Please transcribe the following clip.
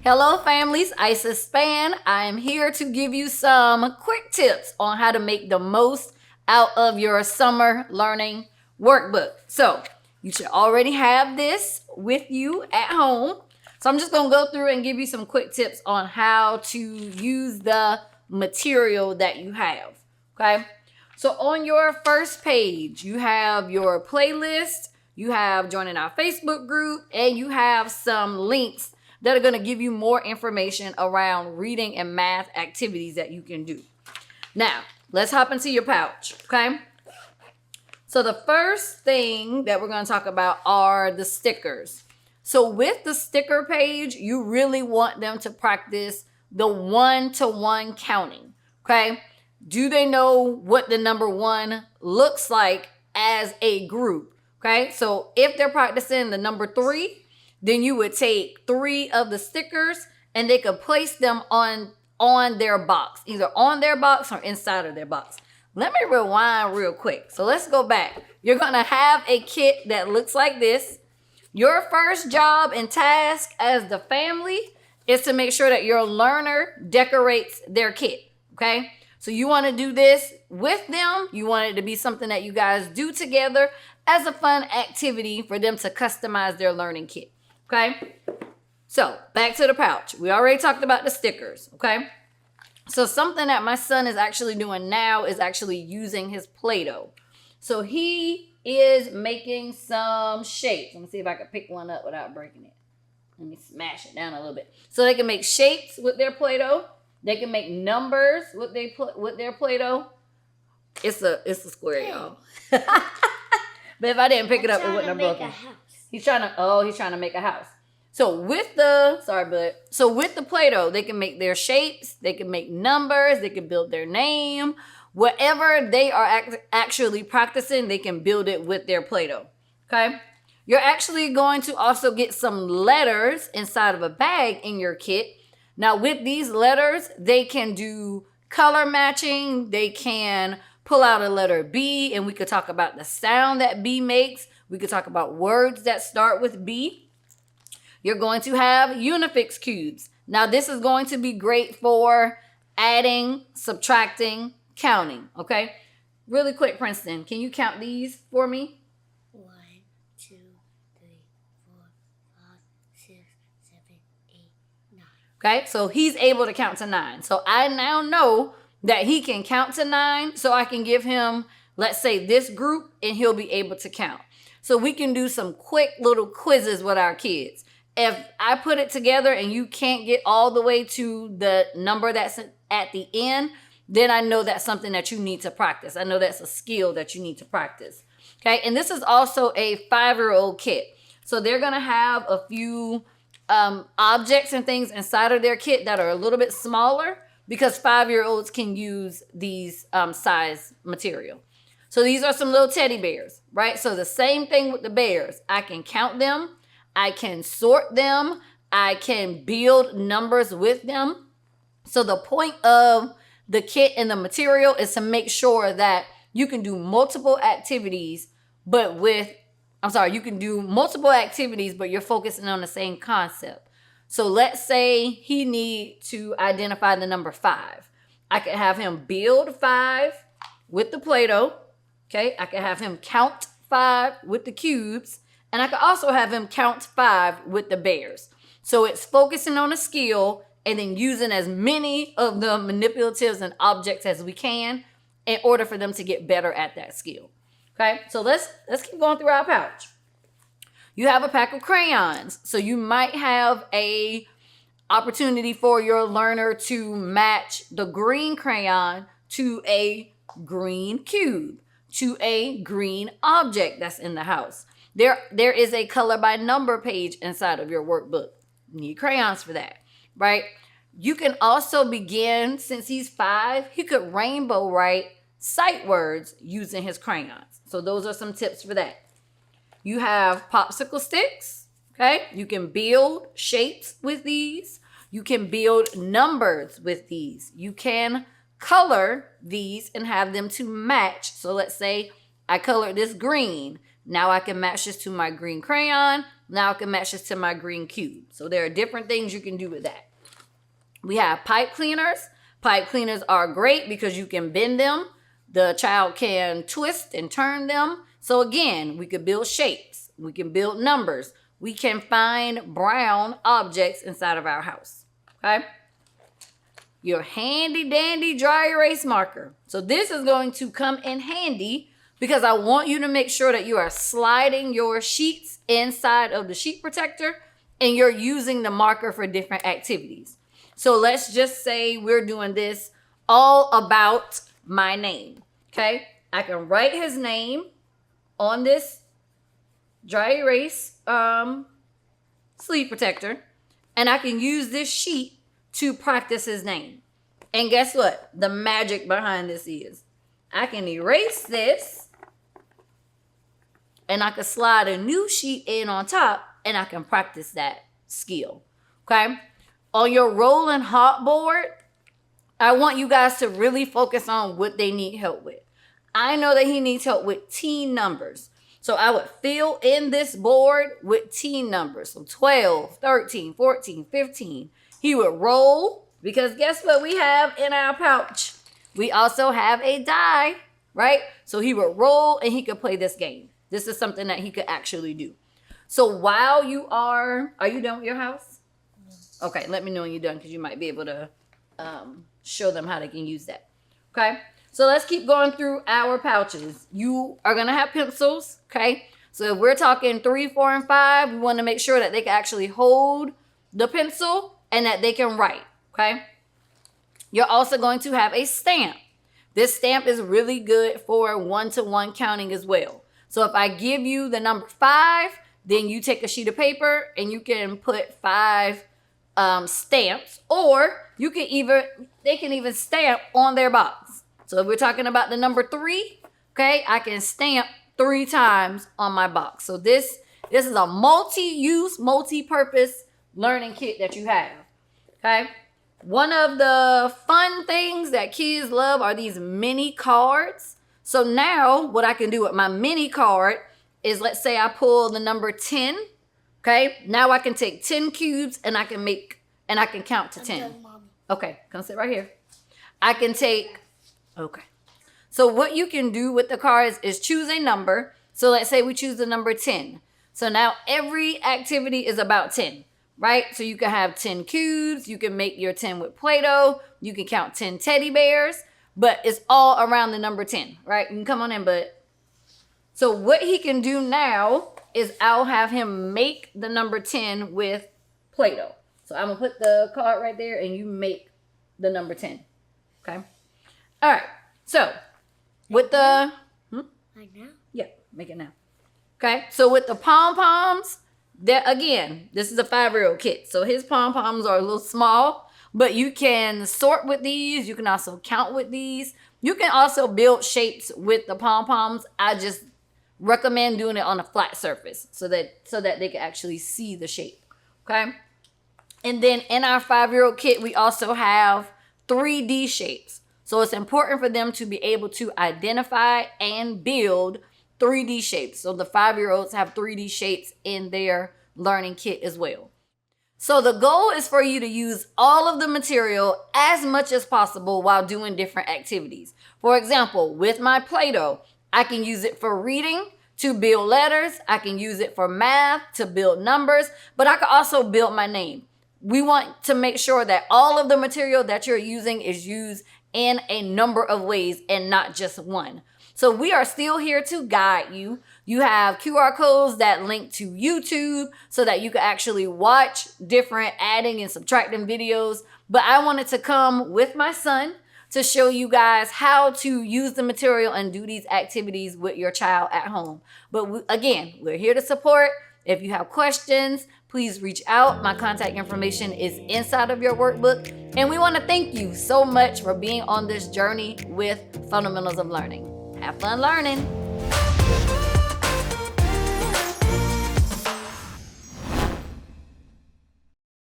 Hello families, Isis Span. I am here to give you some quick tips on how to make the most out of your summer learning workbook. So you should already have this with you at home. So I'm just going to go through and give you some quick tips on how to use the material that you have. Okay. So on your first page, you have your playlist, you have joining our Facebook group, and you have some links that are going to give you more information around reading and math activities that you can do. Now, let's hop into your pouch, okay? So the first thing that we're going to talk about are the stickers. So with the sticker page, you really want them to practice the one-to-one counting, okay? Do they know what the number one looks like as a group, okay? So if they're practicing the number 3, then you would take 3 of the stickers and they could place them on their box, either on their box or inside of their box. Let me rewind real quick. So let's go back. You're going to have a kit that looks like this. Your first job and task as the family is to make sure that your learner decorates their kit, okay? So you want to do this with them. You want it to be something that you guys do together as a fun activity for them to customize their learning kit. Okay, so back to the pouch. We already talked about the stickers, okay? So something that my son is actually doing now is actually using his Play-Doh. So he is making some shapes. Let me see if I can pick one up without breaking it. Let me smash it down a little bit. So they can make shapes with their Play-Doh. They can make numbers with their Play-Doh. It's a square, y'all. But if I didn't pick it up, it wouldn't have broken. He's trying to make a house. So with the Play-Doh, they can make their shapes, they can make numbers, they can build their name. Whatever they are actually practicing, they can build it with their Play-Doh. Okay? You're actually going to also get some letters inside of a bag in your kit. Now with these letters, they can do color matching. They can pull out a letter B, and we could talk about the sound that B makes. We could talk about words that start with B. You're going to have Unifix cubes. Now, this is going to be great for adding, subtracting, counting, okay? Really quick, Princeton, can you count these for me? 1, 2, 3, 4, 5, 6, 7, 8, 9. Okay, so he's able to count to 9. So I now know that he can count to 9, so I can give him, let's say, this group, and he'll be able to count. So we can do some quick little quizzes with our kids. If I put it together and you can't get all the way to the number that's at the end, then I know that's something that you need to practice. I know that's a skill that you need to practice. Okay, and this is also a 5-year-old kit. So they're going to have a few objects and things inside of their kit that are a little bit smaller because 5-year-olds can use these size material. So these are some little teddy bears, right? So the same thing with the bears. I can count them. I can sort them. I can build numbers with them. So the point of the kit and the material is to make sure that you can do multiple activities, but you can do multiple activities, but you're focusing on the same concept. So let's say he needs to identify the number 5. I could have him build 5 with the Play-Doh. Okay, I can have him count 5 with the cubes, and I can also have him count 5 with the bears. So it's focusing on a skill and then using as many of the manipulatives and objects as we can in order for them to get better at that skill. Okay, so let's keep going through our pouch. You have a pack of crayons, so you might have a opportunity for your learner to match the green crayon to a green cube, to a green object that's in the house. There is a color by number page inside of your workbook. You need crayons for that, right? You can also begin, since he's 5, he could rainbow write sight words using his crayons. So those are some tips for that. You have popsicle sticks, okay? You can build shapes with these. You can build numbers with these. You can color these and have them to match. So let's say I colored this green. Now I can match this to my green crayon. Now I can match this to my green cube. So there are different things you can do with that. We have pipe cleaners. Pipe cleaners are great because you can bend them. The child can twist and turn them. So again, we could build shapes. We can build numbers. We can find brown objects inside of our house. Okay? Your handy dandy dry erase marker. So this is going to come in handy because I want you to make sure that you are sliding your sheets inside of the sheet protector and you're using the marker for different activities. So let's just say we're doing this all about my name. Okay? I can write his name on this dry erase sleeve protector, and I can use this sheet to practice his name. And guess what? The magic behind this is I can erase this, and I can slide a new sheet in on top, and I can practice that skill. Okay? On your rolling hot board, I want you guys to really focus on what they need help with. I know that he needs help with teen numbers. So I would fill in this board with teen numbers. So 12, 13, 14, 15. He would roll because guess what we have in our pouch? We also have a die, right? So he would roll and he could play this game. This is something that he could actually do. So while you are you done with your house? Okay, let me know when you're done because you might be able to show them how they can use that. Okay? So let's keep going through our pouches. You are going to have pencils, okay? So if we're talking 3, 4, and 5, we want to make sure that they can actually hold the pencil and that they can write, okay? You're also going to have a stamp. This stamp is really good for one-to-one counting as well. So if I give you the number 5, then you take a sheet of paper and you can put 5 stamps, or they can even stamp on their box. So if we're talking about the number 3, okay, I can stamp 3 times on my box. So this is a multi-use, multi-purpose learning kit that you have, okay? One of the fun things that kids love are these mini cards. So now what I can do with my mini card is, let's say I pull the number 10, okay? Now I can take 10 cubes and I can count to 10. Okay, come sit right here. I can take... Okay. So what you can do with the cards is choose a number. So let's say we choose the number 10. So now every activity is about 10, right? So you can have 10 cubes. You can make your 10 with Play-Doh. You can count 10 teddy bears. But it's all around the number 10, right? You can come on in, bud. So what he can do now is I'll have him make the number 10 with Play-Doh. So I'm going to put the card right there and you make the number 10, okay? All right, so with the... Right now? Yeah, make it now. Okay, so with the pom-poms, again, this is a 5-year-old kit. So his pom-poms are a little small, but you can sort with these. You can also count with these. You can also build shapes with the pom-poms. I just recommend doing it on a flat surface so that they can actually see the shape, okay? And then in our 5-year-old kit, we also have 3D shapes. So it's important for them to be able to identify and build 3D shapes. So the 5-year-olds have 3D shapes in their learning kit as well. So the goal is for you to use all of the material as much as possible while doing different activities. For example, with my Play-Doh, I can use it for reading to build letters. I can use it for math to build numbers, but I can also build my name. We want to make sure that all of the material that you're using is used in a number of ways and not just one. So we are still here to guide you. You have QR codes that link to YouTube so that you can actually watch different adding and subtracting videos. But I wanted to come with my son to show you guys how to use the material and do these activities with your child at home. But again, we're here to support. If you have questions, please reach out. My contact information is inside of your workbook. And we want to thank you so much for being on this journey with Fundamentals of Learning. Have fun learning.